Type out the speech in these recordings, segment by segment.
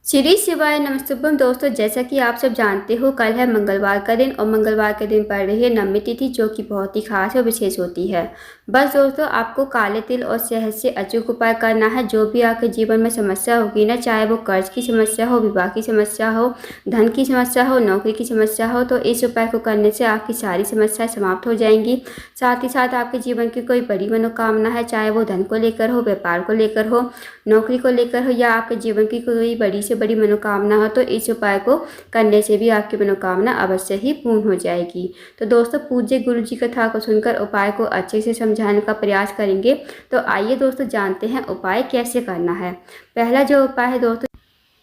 श्री शिवाय नमस्तुभ्यम दोस्तों, जैसा कि आप सब जानते हो कल है मंगलवार का दिन और मंगलवार के दिन पड़ रही है नवमी तिथि, जो कि बहुत ही खास और विशेष होती है। बस दोस्तों, आपको काले तिल और शहद से अचूक उपाय करना है। जो भी आपके जीवन में समस्या होगी ना, चाहे वो कर्ज की समस्या हो, विवाह की समस्या हो, धन की समस्या हो, नौकरी की समस्या हो, तो इस उपाय को करने से आपकी सारी समस्याएं समाप्त हो जाएंगी। साथ ही साथ आपके जीवन की कोई बड़ी मनोकामना है, चाहे वो धन को लेकर हो, व्यापार को लेकर हो, नौकरी को लेकर हो, या आपके जीवन की कोई बड़ी से बड़ी मनोकामना हो, तो इस उपाय को करने से भी आपकी मनोकामना अवश्य ही पूर्ण हो जाएगी। तो दोस्तों, पूज्य गुरु जी कथा को सुनकर उपाय को अच्छे से समझाने का प्रयास करेंगे। तो आइए दोस्तों, जानते हैं उपाय कैसे करना है। पहला जो उपाय है दोस्तों,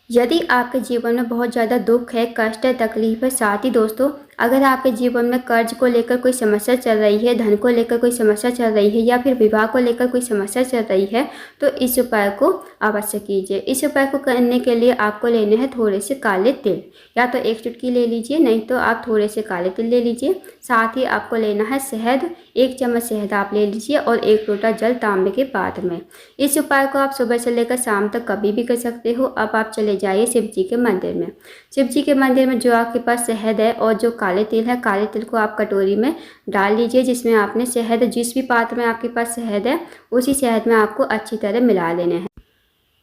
यदि आपके जीवन में बहुत ज़्यादा दुख है, कष्ट है, तकलीफ है, साथ ही दोस्तों अगर आपके जीवन में कर्ज को लेकर कोई समस्या चल रही है, धन को लेकर कोई समस्या चल रही है, या फिर विवाह को लेकर कोई समस्या चल रही है, तो इस उपाय को अवश्य कीजिए। इस उपाय को करने के लिए आपको लेने हैं थोड़े से काले तिल, या तो एक चुटकी ले लीजिए, नहीं तो आप थोड़े से काले तिल ले लीजिए। साथ ही आपको लेना है शहद, 1 चम्मच शहद आप ले लीजिए, और 1 लोटा जल तांबे के पात्र में। इस उपाय को आप सुबह से लेकर शाम तक कभी भी कर सकते हो। अब आप चले जाइए शिव जी के मंदिर में। शिव जी के मंदिर में जो आपके पास शहद है और जो काले तिल है, काले तिल को आप कटोरी में डाल लीजिए, जिसमें आपने शहद, जिस भी पात्र में आपके पास शहद है, उसी शहद में आपको अच्छी तरह मिला लेने हैं।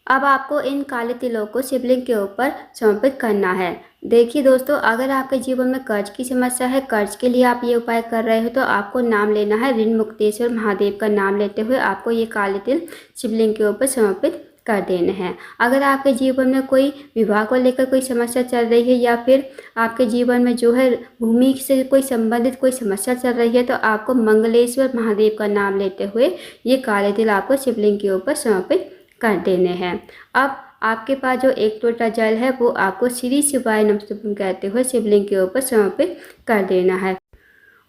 अब आपको इन काले तिलों को शिवलिंग के ऊपर समर्पित करना है। देखिए दोस्तों, अगर आपके जीवन में कर्ज की समस्या है, कर्ज के लिए आप ये उपाय कर रहे हो, तो आपको नाम लेना है ऋण मुक्तेश्वर महादेव का नाम लेते हुए आपको ये काले तिल शिवलिंग के ऊपर समर्पित कर देने हैं। अगर आपके जीवन में कोई विवाह को लेकर कोई समस्या चल रही है, या फिर आपके जीवन में जो है भूमि से कोई संबंधित कोई समस्या चल रही है, तो आपको मंगलेश्वर महादेव का नाम लेते हुए ये काले तिल आपको शिवलिंग के ऊपर समर्पित कर देने हैं। अब आपके पास जो 1 लोटा जल है, वो आपको श्री शिवाय नमस्तुभ्यम कहते हुए शिवलिंग के ऊपर समर्पित कर देना है।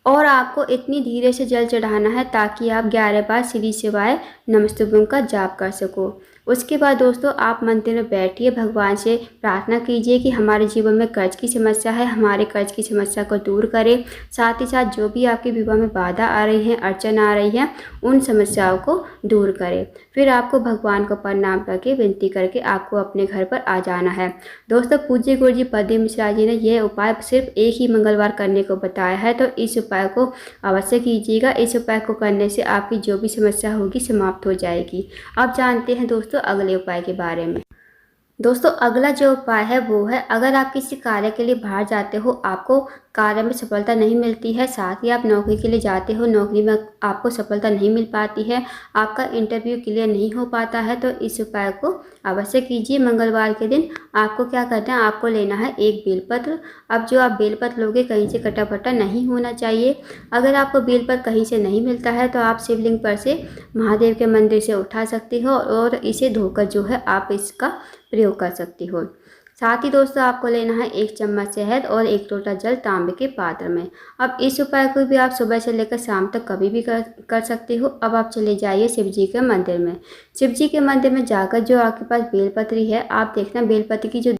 और आपको इतनी धीरे से जल चढ़ाना है ताकि आप 11 बार श्री शिवाय नमस्तुभ्यम का जाप कर सको। उसके बाद दोस्तों, आप मंदिर में बैठिए, भगवान से प्रार्थना कीजिए कि हमारे जीवन में कर्ज की समस्या है, हमारे कर्ज की समस्या को दूर करें। साथ ही साथ जो भी आपके विवाह में बाधा आ रही है, अड़चन आ रही है, उन समस्याओं को दूर करें। फिर आपको भगवान को प्रणाम करके, विनती करके आपको अपने घर पर आ जाना है। दोस्तों, पूज्य गुरु जी पद्म मिश्रा जी ने यह उपाय सिर्फ एक ही मंगलवार करने को बताया है, तो इस उपाय को अवश्य कीजिएगा। इस उपाय को करने से आपकी जो भी समस्या होगी समाप्त हो जाएगी। अब जानते हैं दोस्तों अगले उपाय के बारे में। दोस्तों, अगला जो उपाय है वो है, अगर आप किसी कार्य के लिए बाहर जाते हो, आपको कार्य में सफलता नहीं मिलती है, साथ ही आप नौकरी के लिए जाते हो, नौकरी में आपको सफलता नहीं मिल पाती है, आपका इंटरव्यू क्लियर नहीं हो पाता है, तो इस उपाय को अवश्य कीजिए। मंगलवार के दिन आपको क्या करना है, आपको लेना है 1 बेलपत्र। अब जो आप बेलपत्र लोगे, कहीं से कटा फटा नहीं होना चाहिए। अगर आपको बेलपत्र कहीं से नहीं मिलता है, तो आप शिवलिंग पर से महादेव के मंदिर से उठा सकते हो, और इसे धोकर जो है आप इसका प्रयोग कर सकती हो। साथ ही दोस्तों, आपको लेना है 1 चम्मच शहद और 1 लोटा जल तांबे के पात्र में। अब इस उपाय को भी आप सुबह से लेकर शाम तक कभी भी कर सकते हो। अब आप चले जाइए शिव जी के मंदिर में। शिव जी के मंदिर में जाकर जो आपके पास बेलपत्री है, आप देखना बेलपत्र की जो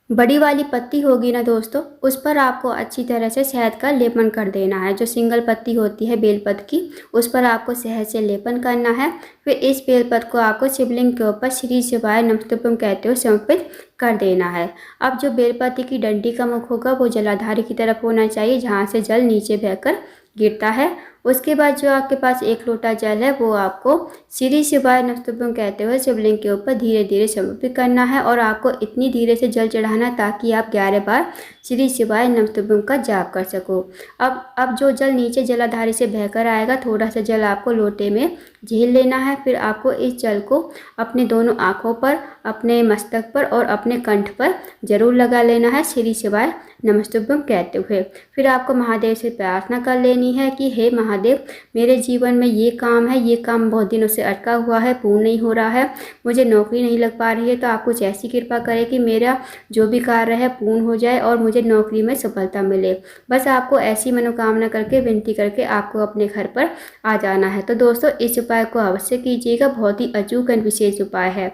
बड़ी वाली पत्ती होगी ना दोस्तों, उस पर आपको अच्छी तरह से शहद का लेपन कर देना है। जो सिंगल पत्ती होती है बेलपत्र की, उस पर आपको शहद से लेपन करना है। फिर इस बेलपत्र को आपको शिवलिंग के ऊपर श्री शिवाय नमस्तुभ्यम कहते हुए समर्पित कर देना है। अब जो बेलपत्र की डंडी का मुख होगा, वो जलाधारी की तरफ होना चाहिए, जहाँ से जल नीचे बहकर गिरता है। उसके बाद जो आपके पास 1 लोटा जल है, वो आपको श्री शिवाय नमस्तुभ्यम कहते हुए शिवलिंग के ऊपर धीरे धीरे समर्पित करना है, और आपको इतनी धीरे से जल चढ़ाना ताकि आप 11 बार श्री शिवाय नमस्तुभ्यम का जाप कर सको। अब जो जल नीचे जलाधारी से बहकर आएगा, थोड़ा सा जल आपको लोटे में झेल लेना है। फिर आपको इस जल को अपने दोनों आँखों पर, अपने मस्तक पर और अपने कंठ पर जरूर लगा लेना है, श्री शिवाय नमस्तुभ्यम कहते हुए। फिर आपको महादेव से प्रार्थना कर लेनी है कि हे महादेव, मेरे जीवन में ये काम है, ये काम बहुत दिनों से अटका हुआ है, पूर्ण नहीं हो रहा है, मुझे नौकरी नहीं लग पा रही है, तो आप कुछ ऐसी कृपा करें कि मेरा जो भी कार्य है पूर्ण हो जाए और मुझे नौकरी में सफलता मिले। बस आपको ऐसी मनोकामना करके, विनती करके आपको अपने घर पर आ जाना है। तो दोस्तों, इस उपाय को अवश्य कीजिएगा, बहुत ही अचूक एवं विशेष उपाय है।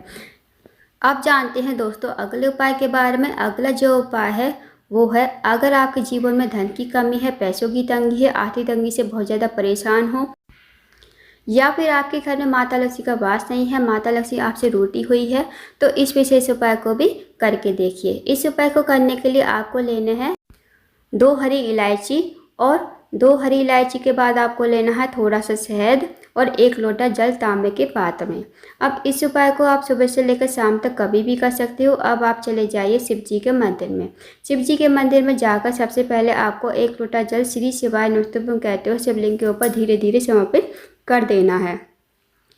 अब जानते हैं दोस्तों अगले उपाय के बारे में। अगला जो उपाय है वो है, अगर आपके जीवन में धन की कमी है, पैसों की तंगी है, आर्थिक तंगी से बहुत ज़्यादा परेशान हो, या फिर आपके घर में माता लक्ष्मी का वास नहीं है, माता लक्ष्मी आपसे रूठी हुई है, तो इस विशेष उपाय को भी करके देखिए। इस उपाय को करने के लिए आपको लेने हैं 2 हरी इलायची और 2 हरी इलायची के बाद आपको लेना है थोड़ा सा शहद और 1 लोटा जल तांबे के पात्र में। अब इस उपाय को आप सुबह से लेकर शाम तक कभी भी कर सकते हो। अब आप चले जाइए शिव जी के मंदिर में। शिव जी के मंदिर में जाकर सबसे पहले आपको 1 लोटा जल श्री शिवाय नमस्तुभ्यं कहते हुए शिवलिंग के ऊपर धीरे धीरे समर्पित कर देना है।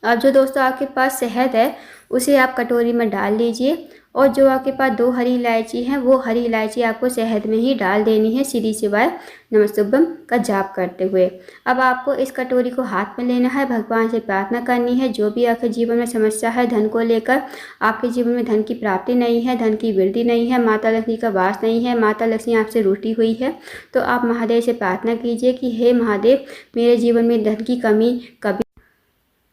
अब जो दोस्तों आपके पास शहद है उसे आप कटोरी में डाल लीजिए और जो आपके पास 2 हरी इलायची हैं वो हरी इलायची आपको शहद में ही डाल देनी है श्री शिवाय नमस्तुभ्यं का जाप करते हुए। अब आपको इस कटोरी को हाथ में लेना है, भगवान से प्रार्थना करनी है जो भी आपके जीवन में समस्या है धन को लेकर, आपके जीवन में धन की प्राप्ति नहीं है, धन की वृद्धि नहीं है, माता लक्ष्मी का वास नहीं है, माता लक्ष्मी आपसे रूठी हुई है, तो आप महादेव से प्रार्थना कीजिए कि हे महादेव मेरे जीवन में धन की कमी कभी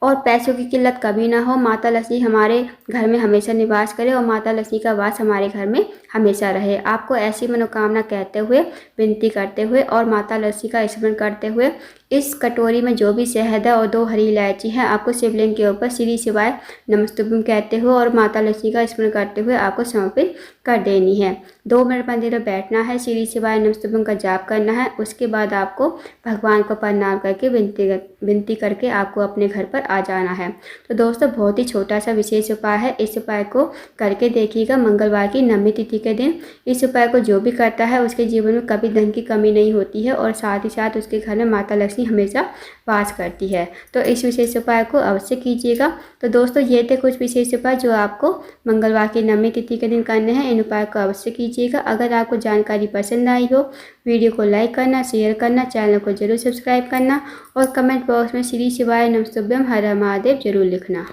और पैसों की किल्लत कभी ना हो, माता लक्ष्मी हमारे घर में हमेशा निवास करे और माता लक्ष्मी का वास हमारे घर में हमेशा रहे। आपको ऐसी मनोकामना कहते हुए, विनती करते हुए और माता लक्ष्मी का स्मरण करते हुए इस कटोरी में जो भी शहद है और 2 हरी इलायची है आपको शिवलिंग के ऊपर श्री शिवाय नमस्तुभ्यं कहते हुए और माता लक्ष्मी का स्मरण करते हुए आपको समर्पित कर देनी है। 2 मिनट मंदिर में बैठना है, श्री शिवाय नमस्तुभ्यं का जाप करना है। उसके बाद आपको भगवान को प्रणाम करके विनती करके आपको अपने घर पर आ जाना है। तो दोस्तों बहुत ही छोटा सा विशेष उपाय है, इस उपाय को करके देखिएगा। मंगलवार की नवमी तिथि के दिन इस उपाय को जो भी करता है उसके जीवन में कभी धन की कमी नहीं होती है और साथ ही साथ उसके घर में माता लक्ष्मी हमेशा वास करती है। तो इस विशेष उपाय को अवश्य कीजिएगा। तो दोस्तों ये थे कुछ विशेष उपाय जो आपको मंगलवार की नवमी तिथि के दिन करने हैं। इन उपाय को अवश्य कीजिएगा। अगर आपको जानकारी पसंद आई हो वीडियो को लाइक करना, शेयर करना, चैनल को जरूर सब्सक्राइब करना और कमेंट बॉक्स में श्री शिवाय नमस्तुभ्यं हर हर महादेव जरूर लिखना।